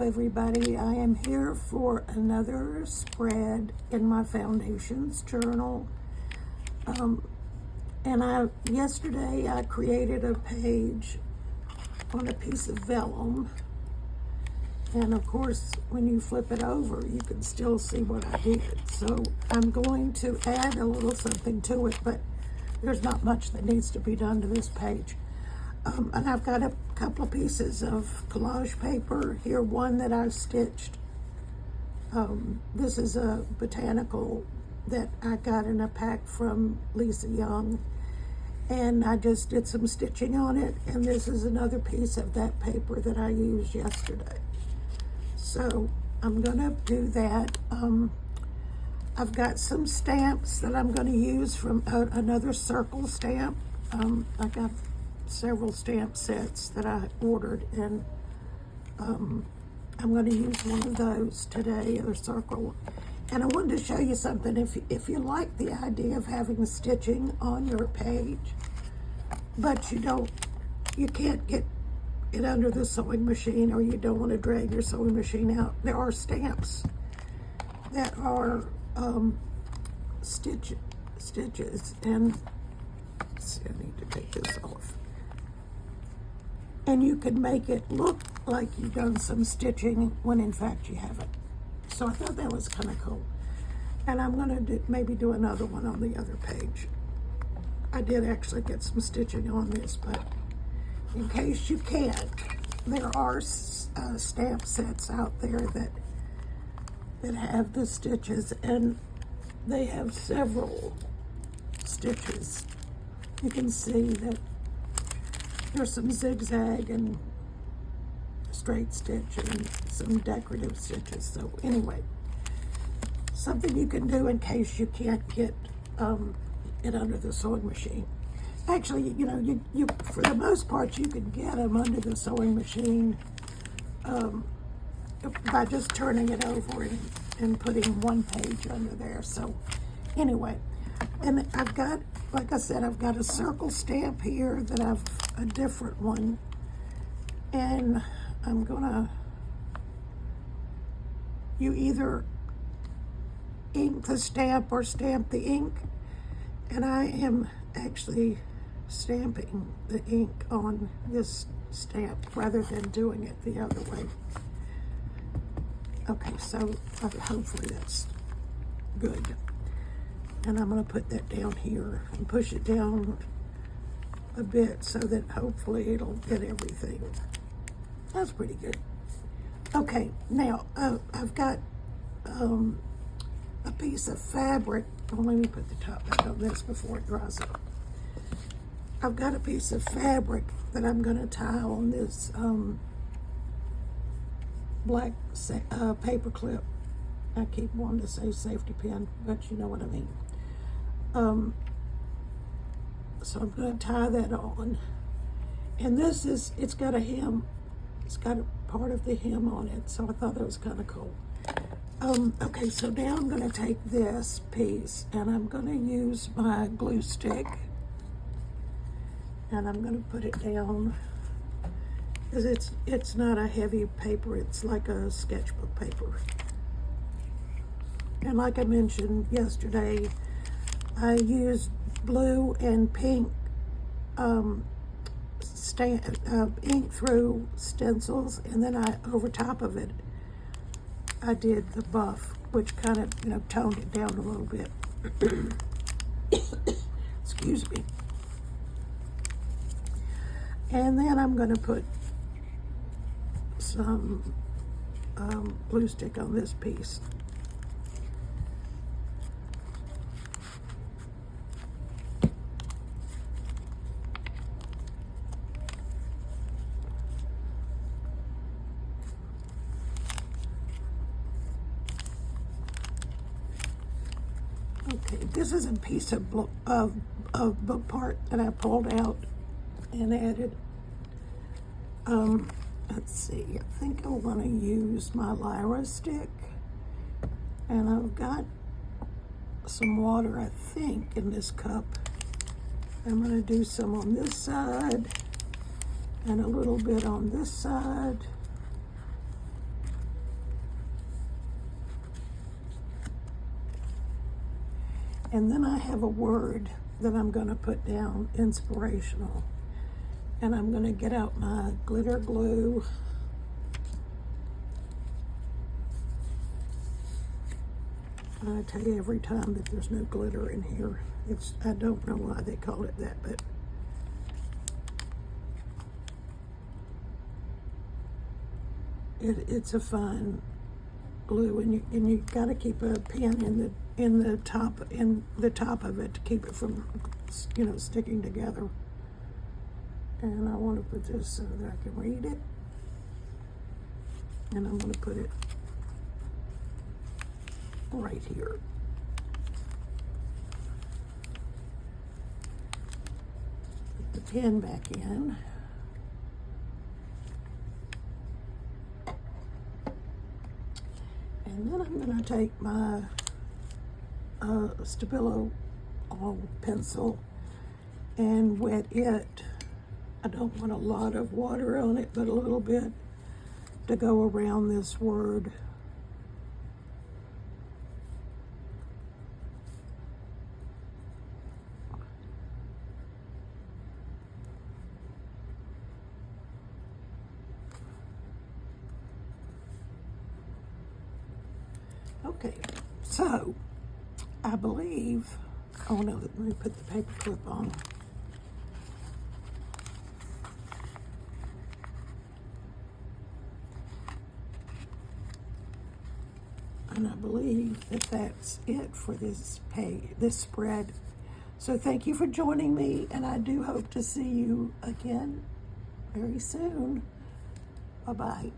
everybody. I am here for another spread in my Foundations journal. Yesterday I created a page on a piece of vellum. And of course, when you flip it over, you can still see what I did. So I'm going to add a little something to it, but there's not much that needs to be done to this page. And I've got a couple of pieces of collage paper here, one that I've stitched. This is a botanical that I got in a pack from Lisa Young, and I just did some stitching on it. And this is another piece of that paper that I used yesterday. So I'm gonna do that. I've got some stamps that I'm gonna use from another circle stamp. I got several stamp sets that I ordered, and I'm going to use one of those today, a circle. And I wanted to show you something. If you like the idea of having stitching on your page, but you can't get it under the sewing machine, or you don't want to drag your sewing machine out, there are stamps that are stitches. And let's see, I need to take this off. And you can make it look like you've done some stitching when in fact you haven't. So I thought that was kind of cool. And I'm going to maybe do another one on the other page. I did actually get some stitching on this, but in case you can't, there are stamp sets out there that have the stitches, and they have several stitches. You can see that there's some zigzag and straight stitch and some decorative stitches. So anyway, something you can do in case you can't get it under the sewing machine. Actually, you for the most part, you can get them under the sewing machine by just turning it over and putting one page under there. So anyway, and I've got, like I said, I've got a circle stamp here that I've a different one, and I'm gonna, you either ink the stamp or stamp the ink, and I am actually stamping the ink on this stamp rather than doing it the other way. Okay, so hopefully that's good. And I'm going to put that down here and push it down a bit so that hopefully it'll get everything. That's pretty good. Okay, now I've got a piece of fabric. Well, let me put the top back on this before it dries up. I've got a piece of fabric that I'm going to tie on this black paper clip. I keep wanting to say safety pin, but you know what I mean. So I'm going to tie that on. And this is, it's got a hem. It's got a part of the hem on it, so I thought that was kind of cool. Okay, so now I'm going to take this piece and I'm going to use my glue stick, and I'm going to put it down, because it's not a heavy paper, it's like a sketchbook paper. And like I mentioned yesterday, I used blue and pink ink through stencils, and then over top of it, I did the buff, which kind of, toned it down a little bit. Excuse me. And then I'm going to put some glue stick on this piece. Okay, this is a piece of book part that I pulled out and added. Let's see, I think I want to use my Lyra stick, and I've got some water, I think, in this cup. I'm going to do some on this side and a little bit on this side. And then I have a word that I'm going to put down, inspirational. And I'm going to get out my glitter glue. I tell you every time that there's no glitter in here. I don't know why they call it that, but it's a fine glue, and you got to keep a pin in the top of it to keep it from sticking together. And I want to put this so that I can read it, and I'm going to put it right here. Put the pin back in. And then I'm going to take my Stabilo pencil and wet it. I don't want a lot of water on it, but a little bit to go around this word. Okay, so I believe, oh no, let me put the paper clip on. And I believe that that's it for this spread. So thank you for joining me, and I do hope to see you again very soon. Bye-bye.